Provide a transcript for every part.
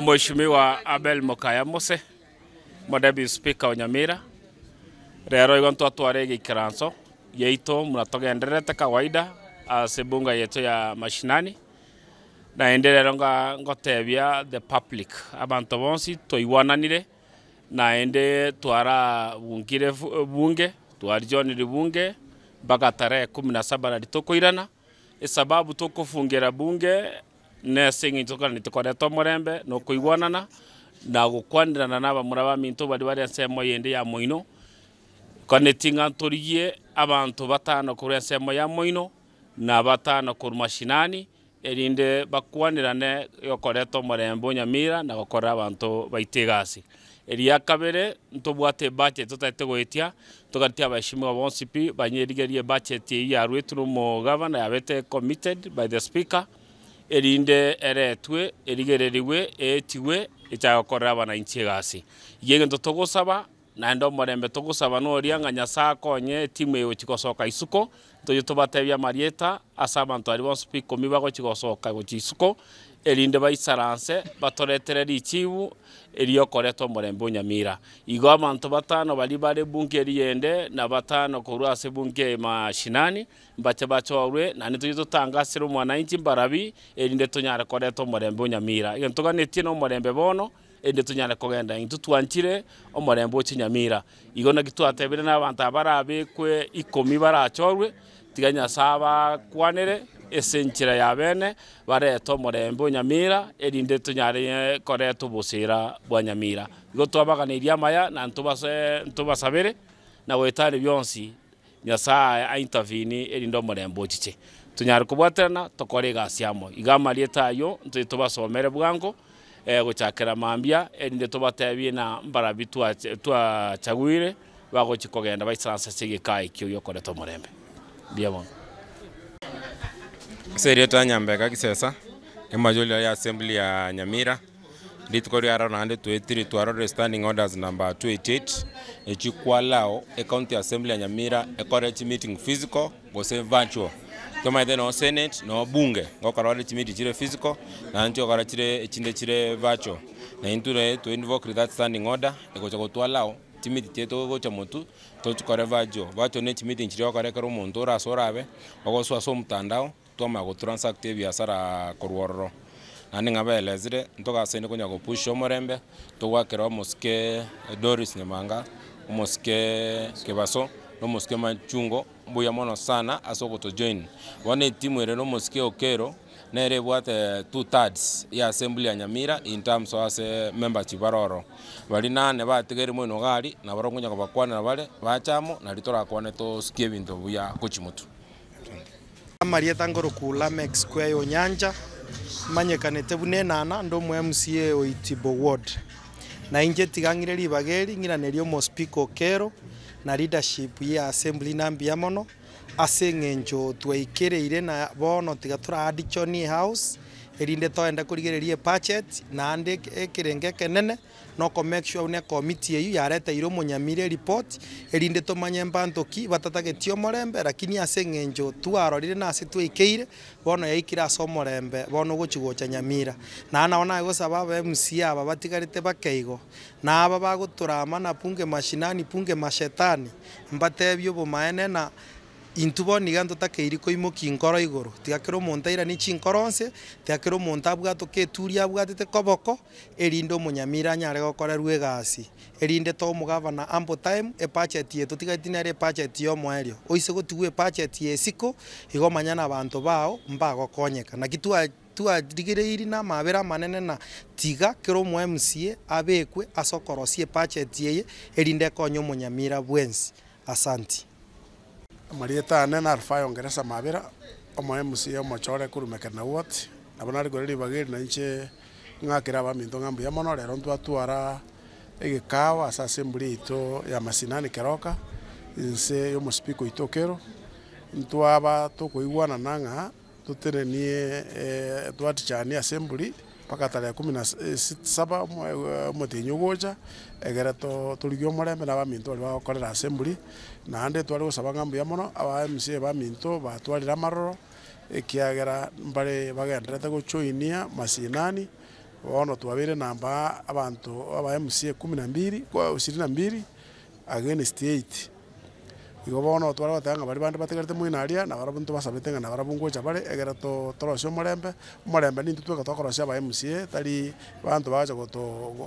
Mheshimiwa Abel Mokaya Mose, Deputy Speaker wa Nyamira. Rero igonto atware gikiranso yeito muratogenderete kawaida asebunga yeto ya mashinani na endelero ngotebia the public abantu bonsi toiwananire na ende twara bungire bunge twarjonire bunge mpaka tarehe 17 na litokoirana sababu tokufungira bunge nesingi tokana nitikoreto murembe no kuiwanana na gukwandirana naba muraba minto bari bari nsemo yende ya moino konetinga torigie abantu batano kuri nsemo ya moino na batano kuri mashinani erinde bakwanirane yokoreto murembo Nyamira na gukora abantu baitegasi eria kabere ntobwate budget totete goitia togatia abashimwa bonsipi banyerigerie budget ya rwetu mu governor yabete committed by the speaker erinde eretwe erigereriwe etiwe ichagokora abana inchigasi yege ntotogosaba na ndo murembe togosaba no rianga Nyasaye konye timu yo chikosoka isuko toyotobatebya marieta asaba ntwari bonsipi komiba go chigosoka go chisuko erinde baisaranse batoretere richibu eriokoreto murembo Nyamira igo abantu batano bali bare bunge riende na batano kurase bunge mashinani mbache bachorwe na nituyutangasira mwananchi mbarabi erinde tunyare koreto murembo Nyamira iyo ntuganetie no murembe bono ende tunyare kogenda into twanchire omurembo Nyamira igo na gitwatebire na abantu abarabe kwe 10 barachorwe tiganya saba kwanere esenchira ya bene bareto murembo Nyamira erinde tunyare koreto busira bwa Nyamira igo twabaganiria maya na ntubasabire na wetani byonsi Nyasaye aintervene erindo murembo chiche tunyare kubwaterana tokore gasiamo igamarieta yo ntitubasomere bwango guchakira mambia erinde tubatebie na mbarabi twa chagwire bago chikogenda baisanse sigikai kyo yokoreto murembe biamo Serieta Nyambega Kisesa Emajoli ya Assembly ya Nyamira litukori around 123 to standing orders number 288 echikwalao county assembly ya Nyamira correct meeting physical gose virtual kama ide no senate no bunge ngokarwale meeting chire physical na ncho kara chire echinde chire virtual na inture to invoke that standing order egocha gotwalao timiti teto gocha motu to chikore virtual net meeting chire okare karo muntu ora sorabe ogoswa so mtandao toma go transact biashara korworo nani ngabelezire ntoka sene konya go push omorembe to wakera moske Doris Nyamanga moske Kebaso no moske Machungo mbuya mono sana asoko to join one timu ere no moske Okero nere bwate 2/3 ya assembly ya Nyamira in terms of as membership baroro bali nane bategere mono gari na barongonya ko bakwana bale bachamo na litora kwane to skie bintu buya kuchimutu Marieta Ngorokula Mex kwa yo nyanja manyekanete bunenana ndo mu MCA oitibo ward na inje tigangire libageri ngiranerio mo speaker Okero na leadership ya assembly nambia mono asengenjo tweikereire na bono tigatura addition house erinde toenda kurigererie budget na ande ekirenge kenene no ko make sure une committee yu yarete iro Munyamire report erinde tomanye mbantoki batatagetio morembe lakini asengenjo twarorire na ase tweikeire bono yaikira so morembe bono gochigocha Nyamira na naona gosaba ba MCA aba batigarite bakeigo na aba baguturama na punge mashinani punge mashetani mbatebyo bumaene na intubo niganto takeiri koimoki nkoro igoro tigakero montaira ni chinkoronse tigakero montabwa toketuria bwatete koboko erindo Munyamira nyare gokora rwegasi erinde to mugavana ample time budget yetu tigatinare budget yo mwerio oise gotuwe budget yesiko igo manyana abantu bao mbago konyeka na kitua digireiri na mabera manene na tiga kero mu MCA abekwe asokorosie budget yeye erinde konyo Munyamira bwensi asanti Marieta nena Alfayo Ngeresa mabera omo MCA omo chore kurumekana wot abonari goreri bageri na nche ngakira ba minto ngambu ya mono rero ntwatwara egekawa asa assembly ito ya masinani keroka inse yo mospiko itokero ntwaba tokoigwana nanga tuterenie twatichani assembly paka tarehe 17 mutinyu gocha egera to turigyo morembe na ba minto bali bakorera assembly na ande twari gusaba ngambu ya mono aba MCA ba minto batwarira maroro ekiagera mbare bagenderete gochoinia masinani bono twabire namba abantu aba MCA 22 against 8 igo bono twara batanga bari bande bategerete mwinaria na barabuntu basabete ngana barabungocha bare egera torosio omorembe nintu tweka tokorosia aba MCA tari bantu bacha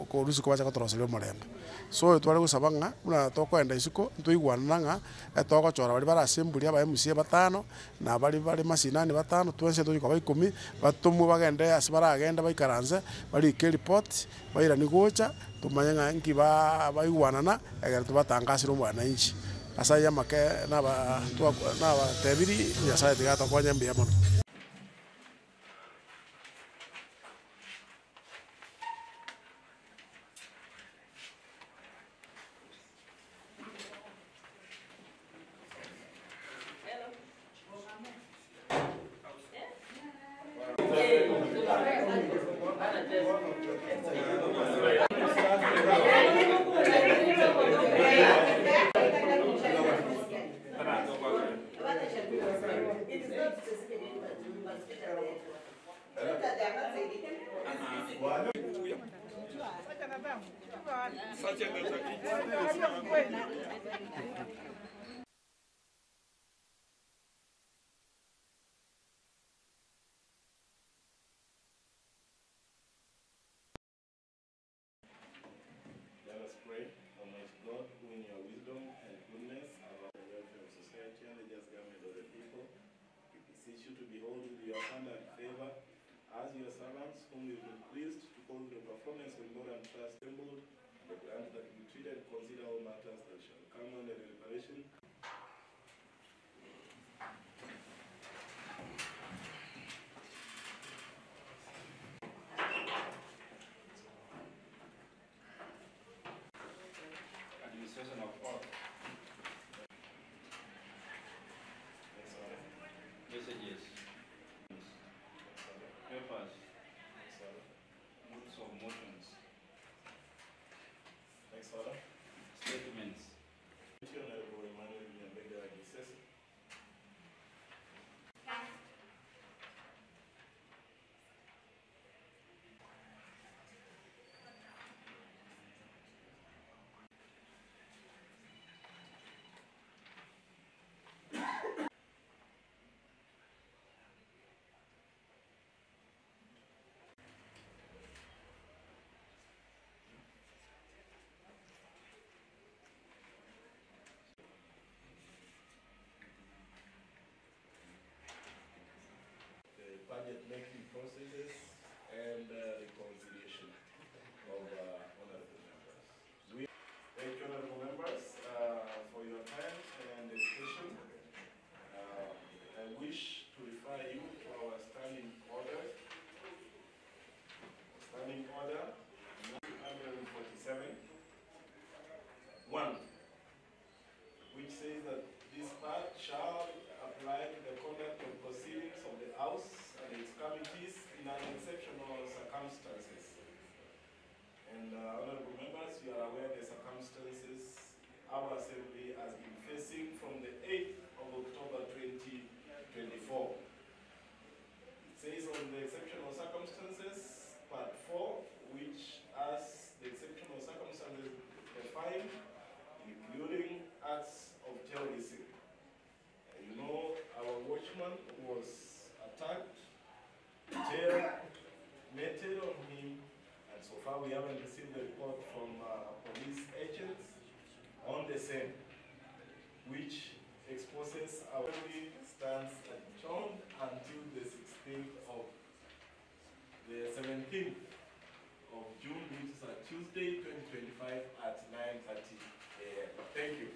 korusi ko bacha kotorosia omorembe so tware gusaba ng'a muna tokwenda isiko ntuigwana ng'a togochora bari barasemburi aba MCA 5 na bari masinani 5 twense tuiko ba 10 batumu bagende ase baragenda baikaranze bari ke report baira ni gocha tumanye ng'a nki baigwanana egera tubatangasire omwananchi asaya make naba tebiri nyasaye tigatokonya mbia mono. Let us pray. Almighty God, who in your wisdom and goodness about the welfare of society and the just government of the people, we beseech you to behold with your hand and favor as your servants, whom you've been pleased to call the performance with more and trust assembled, and the grant that we treat and consider all matters that shall come under the deliberation. Administration of all messages, papers, notes of motions, Next order. statements. Honorable Emmanuel Nyambega Gisese. Budget making processes and reconciliation of honorable members. Thank you, honorable members, for your time and dedication. I wish to refer you to our standing order. Standing order 147. 1. Which says that this part shall apply to the conduct of proceedings of the House and its committees in unexceptional circumstances. And honorable members, you are aware the circumstances our assembly has been facing from the 8th of October 2024. It says on the exceptional circumstances, part 4, which as the exceptional circumstances defined, including acts of terrorism. You know, our watchman was attacked, terminated on him, and so far we haven't received a report from police agents on the same, which exposes our family stands adjourned until the 16th of the 17th of June, which is a Tuesday, 2025 at 9:30 a.m. Thank you.